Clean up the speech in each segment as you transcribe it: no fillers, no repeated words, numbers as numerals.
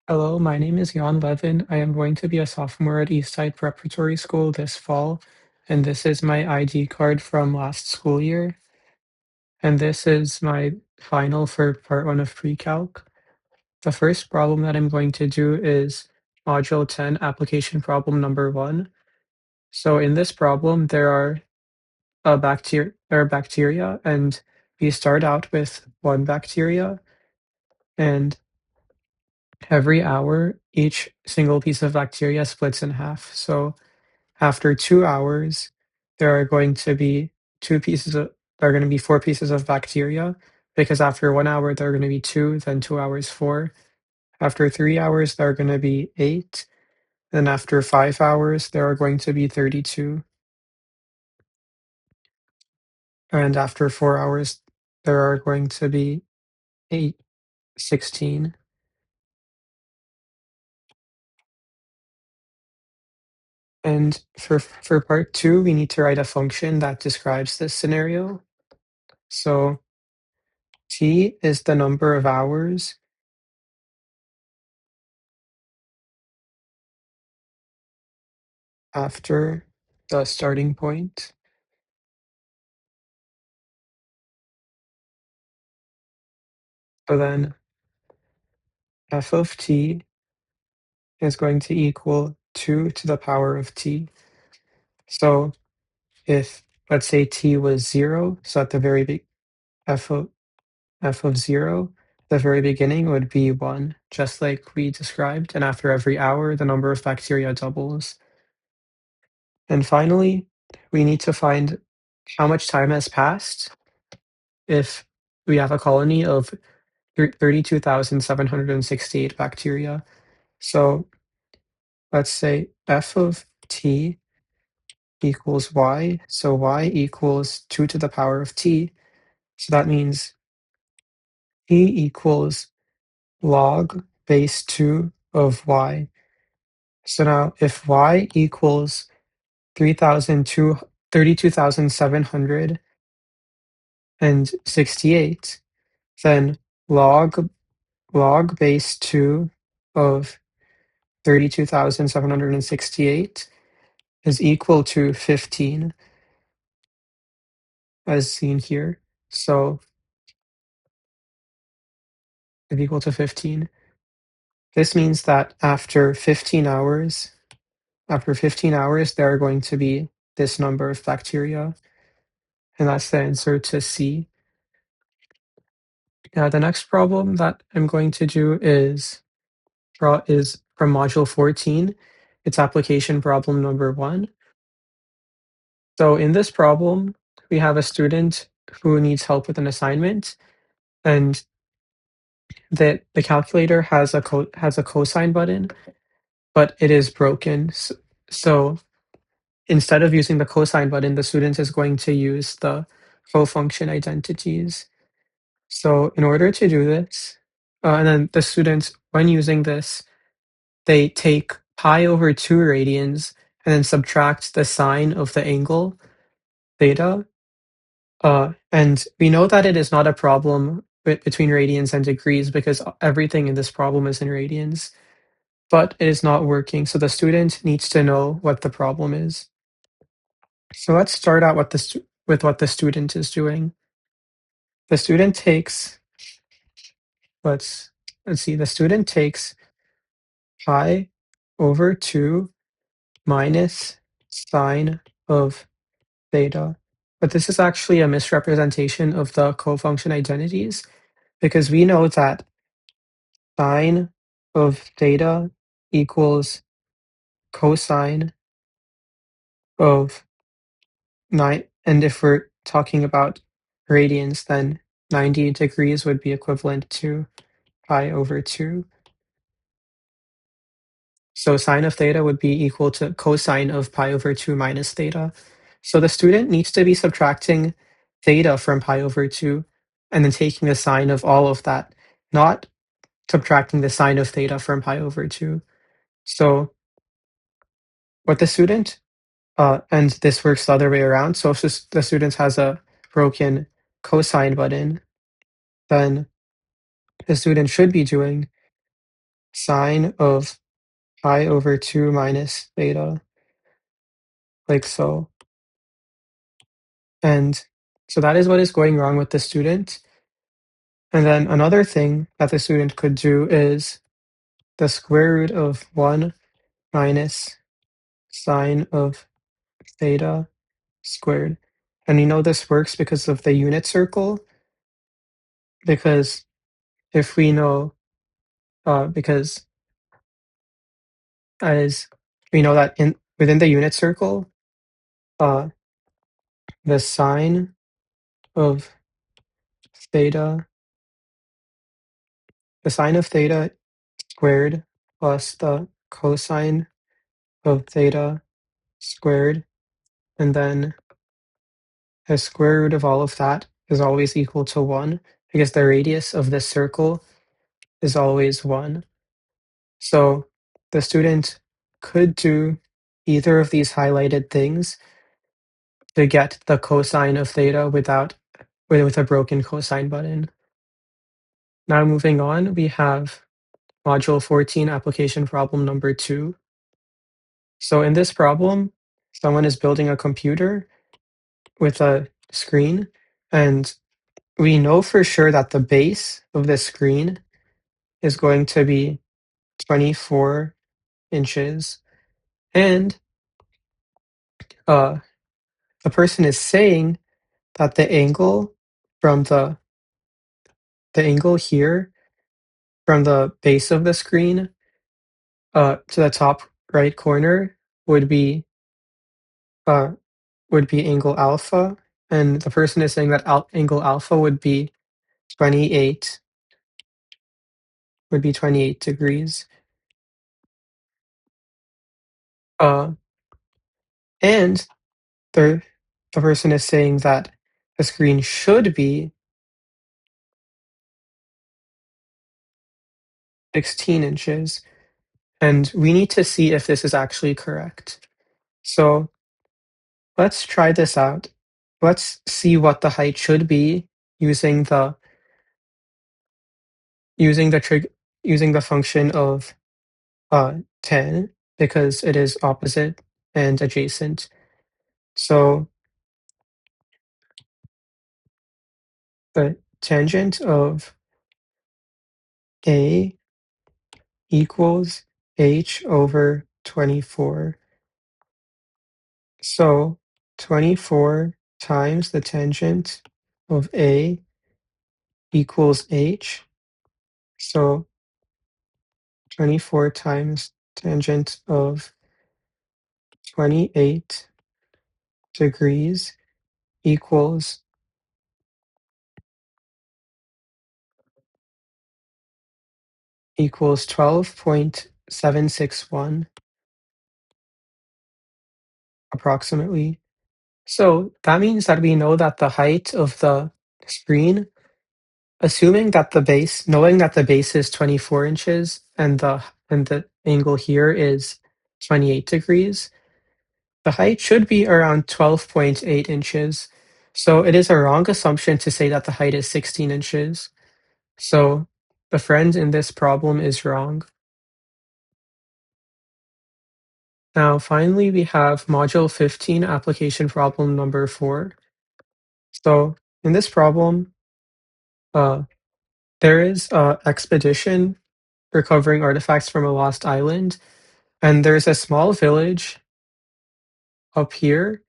Hello, my name is Jan Levin. I am going to be a sophomore at Eastside Preparatory School this fall, and this is my ID card from last school year. And this is my final for part one of pre-calc. The first problem that I'm going to do is Module 10, application problem number 1. So in this problem, there are bacteria, and we start out with one bacteria, and every hour, each single piece of bacteria splits in half. So after 2 hours, there are going to be 2 pieces of there are gonna be 4 pieces of bacteria, because after 1 hour, there are gonna be 2, then 2 hours, 4. After 3 hours, there are gonna be 8, then after 5 hours, there are going to be 32, and after 4 hours, there are going to be 8 16. And for part 2, we need to write a function that describes this scenario. So T is the number of hours after the starting point. So then f of t is going to equal 2 to the power of t. So if, let's say, t was 0, so at the very big f of 0, the very beginning would be 1, just like we described, and after every hour, the number of bacteria doubles. And finally, we need to find how much time has passed if we have a colony of 32,768 bacteria. So let's say f of t equals y, so y equals 2 to the power of t. So that means t equals log base 2 of y. So now if y equals 32,768, then log base 2 of 32,768 is equal to 15, as seen here. So is equal to 15. This means that after 15 hours, there are going to be this number of bacteria, and that's the answer to C. Now, the next problem that I'm going to do is from module 14. It's application problem number 1. So in this problem, we have a student who needs help with an assignment, and the calculator has a cosine button, but it is broken. So instead of using the cosine button, the student is going to use the co-function identities. So in order to do this, and then the students, when using this, they take pi over 2 radians and then subtract the sine of the angle theta. And we know that it is not a problem between radians and degrees because everything in this problem is in radians, but it is not working. So the student needs to know what the problem is. So let's start out with what the student is doing. The student takes, let's see, the student takes pi over 2 minus sine of theta. But this is actually a misrepresentation of the co-function identities, because we know that sine of theta equals cosine of 9, and if we're talking about radians, then 90 degrees would be equivalent to pi over 2. So sine of theta would be equal to cosine of pi over 2 minus theta. So the student needs to be subtracting theta from pi over 2 and then taking the sine of all of that, not subtracting the sine of theta from pi over 2. So what the student, and this works the other way around. So if the student has a broken cosine button, then the student should be doing sine of pi over 2 minus theta, like so. And so that is what is going wrong with the student. And then another thing that the student could do is the square root of 1 minus sine of theta squared. And you know this works because of the unit circle, because if we know, because as we know that in within the unit circle, uh, the sine of theta, the sine of theta squared plus the cosine of theta squared, and then the square root of all of that is always equal to 1 because the radius of this circle is always 1. So the student could do either of these highlighted things to get the cosine of theta with a broken cosine button. Now moving on, we have module 14 application problem number 2. So in this problem, someone is building a computer with a screen, and we know for sure that the base of the screen is going to be 24 inches, and uh, the person is saying that the angle from the angle here from the base of the screen to the top right corner would be uh, angle alpha, and the person is saying that angle alpha would be 28 degrees. Uh, and the person is saying that the screen should be 16 inches, and we need to see if this is actually correct. So let's try this out. Let's see what the height should be using the using the trig using the function of 10 because it is opposite and adjacent. So the tangent of A equals h over 24. So 24 times the tangent of A equals h. So 24 times tangent of 28 degrees equals 12.761 approximately. So that means that we know that the height of the screen, knowing that the base is 24 inches and the angle here is 28 degrees, the height should be around 12.8 inches. So it is a wrong assumption to say that the height is 16 inches. So the friend in this problem is wrong. Now, finally, we have module 15 application problem number 4. So in this problem, uh, there is a expedition recovering artifacts from a lost island, and there's a small village up here,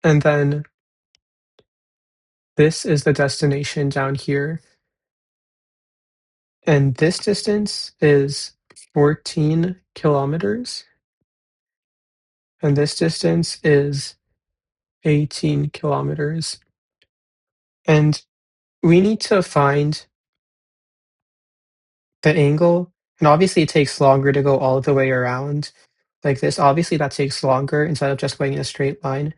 and then this is the destination down here. And this distance is 14 kilometers, and this distance is 18 kilometers. And we need to find the angle, and obviously it takes longer to go all the way around like this. Obviously, that takes longer instead of just going in a straight line.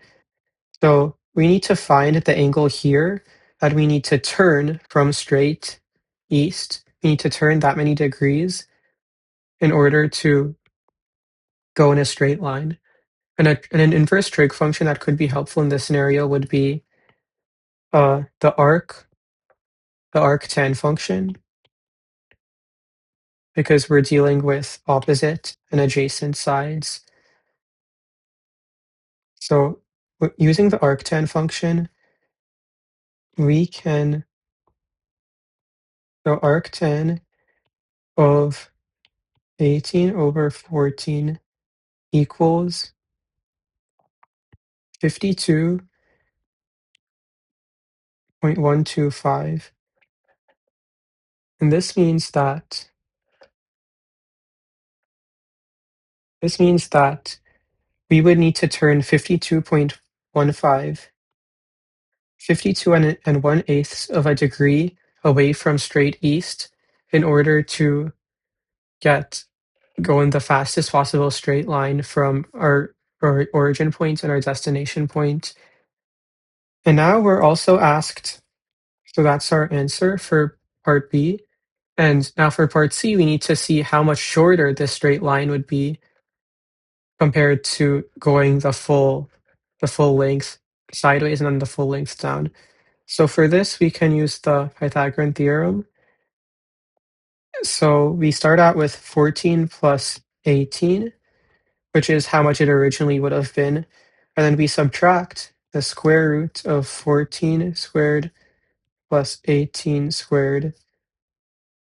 So we need to find the angle here that we need to turn from straight east. We need to turn that many degrees in order to go in a straight line. And an inverse trig function that could be helpful in this scenario would be the arc tan function. because we're dealing with opposite and adjacent sides. So using the arctan function, we can so arctan of 18 over 14 equals 52.125. And this means that we would need to turn 52 and 1/8 of a degree away from straight east in order to get go in the fastest possible straight line from our origin point and our destination point. And now we're also asked, so that's our answer for part B. And now for part C, we need to see how much shorter this straight line would be compared to going the full length sideways and then the full length down. So for this, we can use the Pythagorean theorem. So we start out with 14 plus 18, which is how much it originally would have been. And then we subtract the square root of 14 squared plus 18 squared,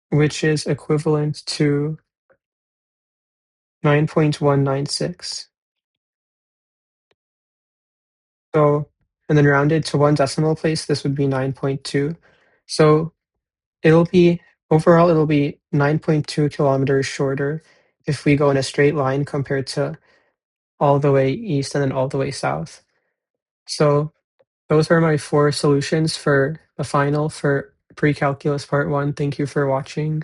which is equivalent to 9.196. So, and then rounded to one decimal place, this would be 9.2. So it'll be, overall, it'll be 9.2 kilometers shorter if we go in a straight line compared to all the way east and then all the way south. So those are my 4 solutions for the final for pre-calculus part 1. Thank you for watching.